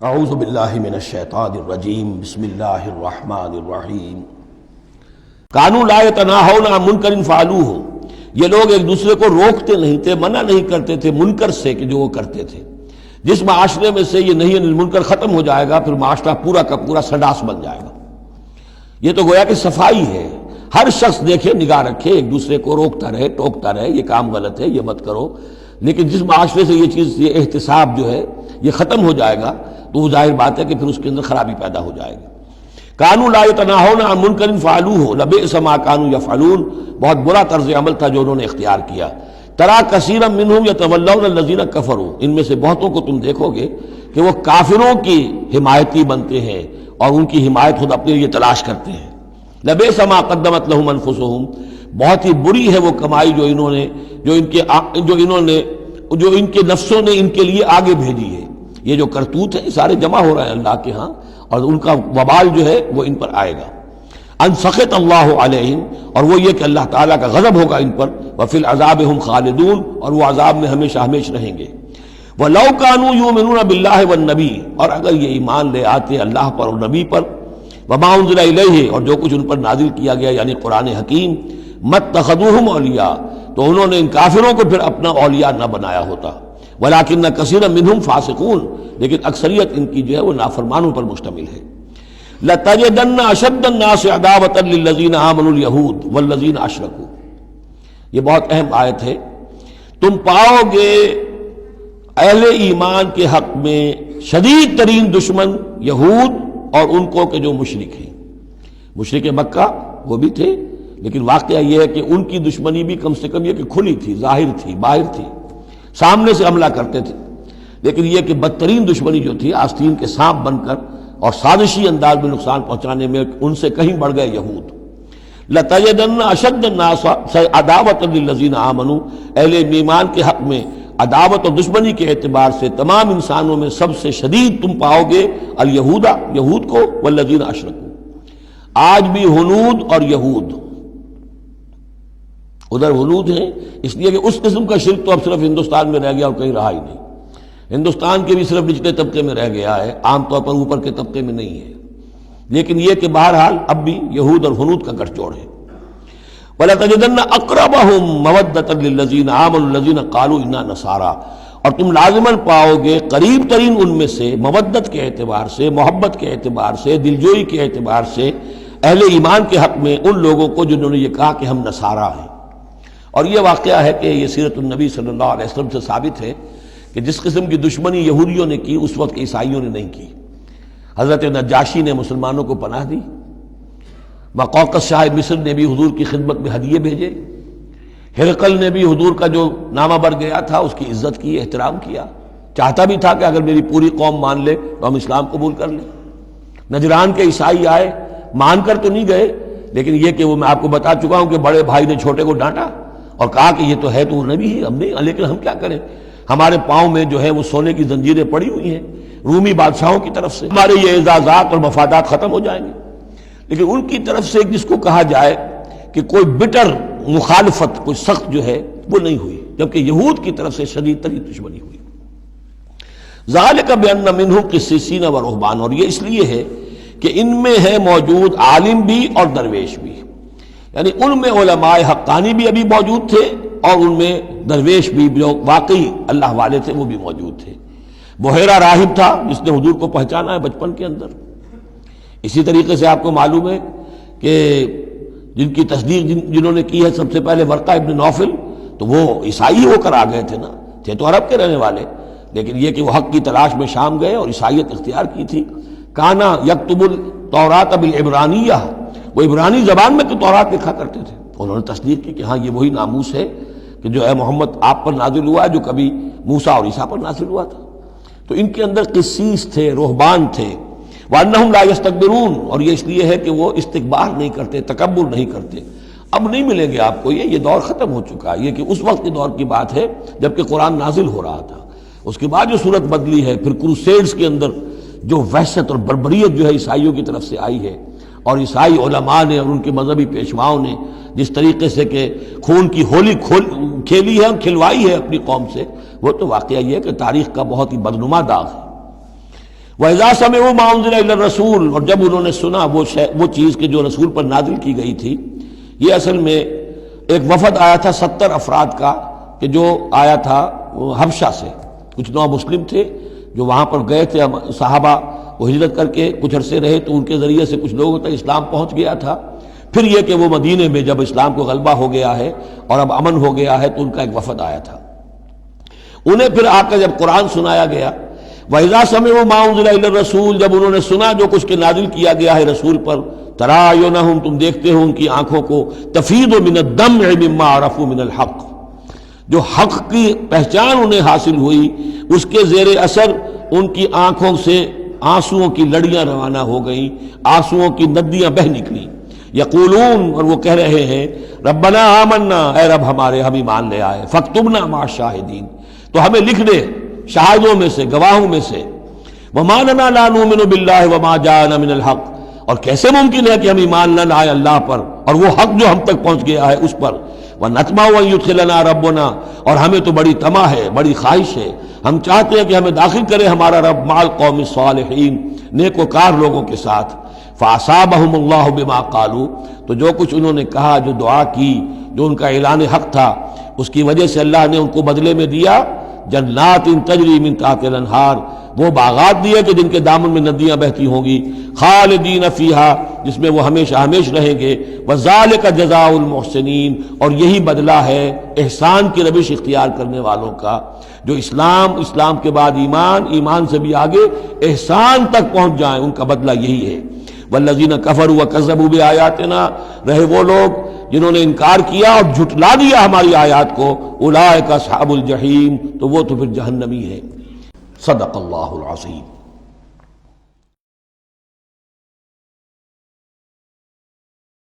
اعوذ باللہ من الشیطان الرجیم بسم اللہ الرحمن الرحیم کانوا لا یتناہون عن منکر فعلوہ، یہ لوگ ایک دوسرے کو روکتے نہیں تھے، منع نہیں کرتے تھے منکر سے کہ جو وہ کرتے تھے۔ جس معاشرے میں سے یہ نہیں عن المنکر ختم ہو جائے گا پھر معاشرہ پورا کا پورا سڈاس بن جائے گا۔ یہ تو گویا کہ صفائی ہے، ہر شخص دیکھے نگاہ رکھے، ایک دوسرے کو روکتا رہے ٹوکتا رہے، یہ کام غلط ہے یہ مت کرو۔ لیکن جس معاشرے سے یہ چیز، یہ احتساب جو ہے یہ ختم ہو جائے گا تو وہ ظاہر بات ہے کہ پھر اس کے اندر خرابی پیدا ہو جائے گی۔ کانوا لا یتناہون عن منکر فعلوہ لبئس ما کانوا یفعلون، بہت برا طرز عمل تھا جو انہوں نے اختیار کیا۔ ترا کثیرا منہم یتولون الذین کفروا، ان میں سے بہتوں کو تم دیکھو گے کہ وہ کافروں کی حمایتی بنتے ہیں اور ان کی حمایت خود اپنے لیے تلاش کرتے ہیں۔ لبئس ما قدمت لہم انفسہم، بہت ہی بری ہے وہ کمائی جو ان کے نفسوں نے ان کے لیے آگے بھیجی ہے۔ یہ جو کرتوت ہے سارے جمع ہو رہے ہیں اللہ کے ہاں، اور ان کا وبال جو ہے وہ ان پر آئے گا۔ ان سخط اللہ علیہم، اور وہ یہ کہ اللہ تعالیٰ کا غضب ہوگا ان پر، وفی العذاب ہم خالدون، اور وہ عذاب میں ہمیشہ ہمیشہ رہیں گے۔ وَلَوْ كَانُوا يُؤْمِنُونَ بِاللَّهِ وَالنَّبِيِّ، اور اگر یہ ایمان لے آتے اللہ پر اور نبی پر، وَمَا أُنزِلَ إِلَيْهِ، اور جو کچھ ان پر نازل کیا گیا یعنی قرآن حکیم، مَتَّخَذُوهُمْ أَوْلِيَاءَ، تو انہوں نے ان کافروں کو پھر اپنا اولیاء نہ بنایا ہوتا۔ وَلَٰكِنَّ كَثِيرًا مِّنْهُمْ فَاسِقُونَ، لیکن اکثریت ان کی جو ہے وہ نافرمانوں پر مشتمل ہے۔ لَتَجِدَنَّ أَشَدَّ النَّاسِ عَدَاوَةً لِّلَّذِينَ آمَنُوا الْيَهُودَ وَالَّذِينَ أَشْرَكُوا، یہ بہت اہم آیت ہے۔ تم پاؤ گے اہل ایمان کے حق میں شدید ترین دشمن یہود اور ان کو کہ جو مشرک ہیں۔ مشرک مکہ وہ بھی تھے، لیکن واقعہ یہ ہے کہ ان کی دشمنی بھی کم سے کم یہ کہ کھلی تھی، ظاہر تھی، باہر تھی، سامنے سے حملہ کرتے تھے، لیکن یہ کہ بدترین دشمنی جو تھی آستین کے سانپ بن کر اور سازشی انداز میں نقصان پہنچانے میں ان سے کہیں بڑھ گئے یہود۔ لَتَجِدَنَّ أَشَدَّ النَّاسِ عَدَاوَةً لِّلَّذِينَ آمَنُوا، اہل ایمان کے حق میں عداوت اور دشمنی کے اعتبار سے تمام انسانوں میں سب سے شدید تم پاؤ گے الیہود، یہود کو، والذین اشرکوا۔ آج بھی ہنود اور یہود، ادھر ہنود ہیں اس لیے کہ اس قسم کا شرک تو اب صرف ہندوستان میں رہ گیا اور کہیں رہا ہی نہیں۔ ہندوستان کے بھی صرف نچلے طبقے میں رہ گیا ہے، عام طور پر اوپر کے طبقے میں نہیں ہے، لیکن یہ کہ بہرحال اب بھی یہود اور ہنود کا گٹھ جوڑ ہے۔ وَلَتَجِدَنَّ أَقْرَبَهُمْ مَوَدَّةً لِّلَّذِينَ آمَنُوا الَّذِينَ قَالُوا إِنَّا نَصَارَىٰ، اور تم لازماً پاؤ گے قریب ترین ان میں سے، مودت کے اعتبار سے، محبت کے اعتبار سے، دلجوئی کے اعتبار سے، اہل ایمان کے حق میں ان لوگوں کو جنہوں نے یہ کہا کہ ہم نصارہ ہیں۔ اور یہ واقعہ ہے کہ یہ سیرت النبی صلی اللہ علیہ وسلم سے ثابت ہے کہ جس قسم کی دشمنی یہودیوں نے کی اس وقت عیسائیوں نے نہیں کی۔ حضرت نجاشی نے مسلمانوں کو پناہ دی، مقوقس شاہ مصر نے بھی حضور کی خدمت میں ہدیے بھیجے، ہرقل نے بھی حضور کا جو نامہ بر گیا تھا اس کی عزت کی، احترام کیا، چاہتا بھی تھا کہ اگر میری پوری قوم مان لے تو ہم اسلام قبول کر لیں۔ نجران کے عیسائی آئے، مان کر تو نہیں گئے، لیکن یہ کہ وہ میں آپ کو بتا چکا ہوں کہ بڑے بھائی نے چھوٹے کو ڈانٹا اور کہا کہ یہ تو ہے تو وہ نبی ہی، ہم نہیں، لیکن ہم کیا کریں، ہمارے پاؤں میں جو ہے وہ سونے کی زنجیریں پڑی ہوئی ہیں رومی بادشاہوں کی طرف سے، ہمارے یہ اعزازات اور مفادات ختم ہو جائیں گے۔ لیکن ان کی طرف سے جس کو کہا جائے کہ کوئی بٹر مخالفت، کوئی سخت جو ہے وہ نہیں ہوئی، جبکہ یہود کی طرف سے شدید ترین دشمنی ہوئی۔ ذالک بان منہم قسیسین و رہبان، اور یہ اس لیے ہے کہ ان میں ہے موجود عالم بھی اور درویش بھی، یعنی ان میں علماء حقانی بھی ابھی موجود تھے اور ان میں درویش بھی جو واقعی اللہ والے تھے وہ بھی موجود تھے۔ بحیرہ راہب تھا جس نے حضور کو پہچانا ہے بچپن کے اندر۔ اسی طریقے سے آپ کو معلوم ہے کہ جن کی تصدیق جنہوں نے کی ہے سب سے پہلے ورقہ ابن نوفل، تو وہ عیسائی ہو کر آ گئے تھے نا، تھے تو عرب کے رہنے والے، لیکن یہ کہ وہ حق کی تلاش میں شام گئے اور عیسائیت اختیار کی تھی۔ کانا یکتب التوراۃ بالعبرانیہ، وہ عبرانی زبان میں تو تورات لکھا کرتے تھے۔ انہوں نے تصدیق کی کہ ہاں یہ وہی ناموس ہے کہ جو ہے محمد آپ پر نازل ہوا ہے، جو کبھی موسیٰ اور عیسیٰ پر نازل ہوا تھا۔ تو ان کے اندر قسیس تھے، رہبان تھے۔ وَأَنَّهُمْ لَا يَسْتَكْبِرُونَ، اور یہ اس لیے ہے کہ وہ استکبار نہیں کرتے، تکبر نہیں کرتے۔ اب نہیں ملیں گے آپ کو، یہ دور ختم ہو چکا ہے، یہ کہ اس وقت کے دور کی بات ہے جبکہ قرآن نازل ہو رہا تھا۔ اس کے بعد جو صورت بدلی ہے، پھر کروسیڈز کے اندر جو وحشت اور بربریت جو ہے عیسائیوں کی طرف سے آئی ہے، اور عیسائی علماء نے اور ان کے مذہبی پیشواؤں نے جس طریقے سے کہ خون کی ہولی کھیلی ہے اور کھلوائی ہے اپنی قوم سے، وہ تو واقعہ یہ ہے کہ تاریخ کا بہت ہی بدنما داغ ہے۔ وَإِذَا سَمِعُوا مَا أُنزِلَ إِلَى الرَّسُولِ، اور جب انہوں نے سنا وہ چیز کہ جو رسول پر نازل کی گئی تھی. یہ اصل میں ایک وفد آیا تھا 70 افراد کا کہ جو آیا تھا حبشہ سے. کچھ نو مسلم تھے جو وہاں پر گئے تھے صحابہ، وہ ہجرت کر کے کچھ عرصے رہے تو ان کے ذریعے سے کچھ لوگوں تک اسلام پہنچ گیا تھا. پھر یہ کہ وہ مدینے میں جب اسلام کو غلبہ ہو گیا ہے اور اب امن ہو گیا ہے تو ان کا ایک وفد آیا تھا. انہیں پھر آ کر جب قرآن سنایا گیا، وَإِذَا سَمِعُوا مَا أُنزِلَ إِلَى الرَّسُولِ، جب انہوں نے سنا جو کچھ کہ نازل کیا گیا ہے رسول پر، تَرَىٰ أَعْيُنَهُمْ، تم دیکھتے ہو ان کی آنکھوں کو، تَفِيضُ مِنَ الدَّمْعِ مِمَّا عَرَفُوا مِنَ الْحَقِّ، جو حق کی پہچان انہیں حاصل ہوئی اس کے زیر اثر ان کی آنکھوں سے آنسوؤں کی لڑیاں روانہ ہو گئیں، آنسوؤں کی ندیاں بہہ نکلی. یقولون، اور وہ کہہ رہے ہیں، ربنا آمنا، اے رب ہمارے ہم ایمان لے آئے، فاکتبنا مع الشاہدین، تو ہمیں لکھ دے شاہدوں میں سے، گواہوں میں سے. وما لنا لا نؤمن باللہ وما جاءنا من الحق، اور کیسے ممکن ہے کہ ہم ایمان نہ لائیں اللہ پر اور وہ حق جو ہم تک پہنچ گیا ہے اس پر. وَنَطْمَعُ أَن يُدْخِلَنَا رَبُّنَا، اور ہمیں تو بڑی طمع ہے، بڑی خواہش ہے، ہم چاہتے ہیں کہ ہمیں داخل کرے ہمارا رب مع القوم الصالحین، نیک وکار لوگوں کے ساتھ. فَأَصَابَهُمُ اللَّهُ بِمَا قَالُوا، تو جو کچھ انہوں نے کہا، جو دعا کی، جو ان کا اعلان حق تھا، اس کی وجہ سے اللہ نے ان کو بدلے میں دیا جنات تجری من تحت الانہار، وہ باغات دیے کہ جن کے دامن میں ندیاں بہتی ہوں گی، خالدین فیہا، جس میں وہ ہمیشہ ہمیش رہیں گے. وذالک جزاء المحسنین، اور یہی بدلہ ہے احسان کی روش اختیار کرنے والوں کا، جو اسلام کے بعد ایمان سے بھی آگے احسان تک پہنچ جائیں، ان کا بدلہ یہی ہے. والذین کفروا وکذبوا بآیاتنا، رہے وہ لوگ جنہوں نے انکار کیا اور جھٹلا دیا ہماری آیات کو، اولئک اصحاب الجحیم، تو وہ تو پھر جہنمی ہے. صدق اللہ العظیم.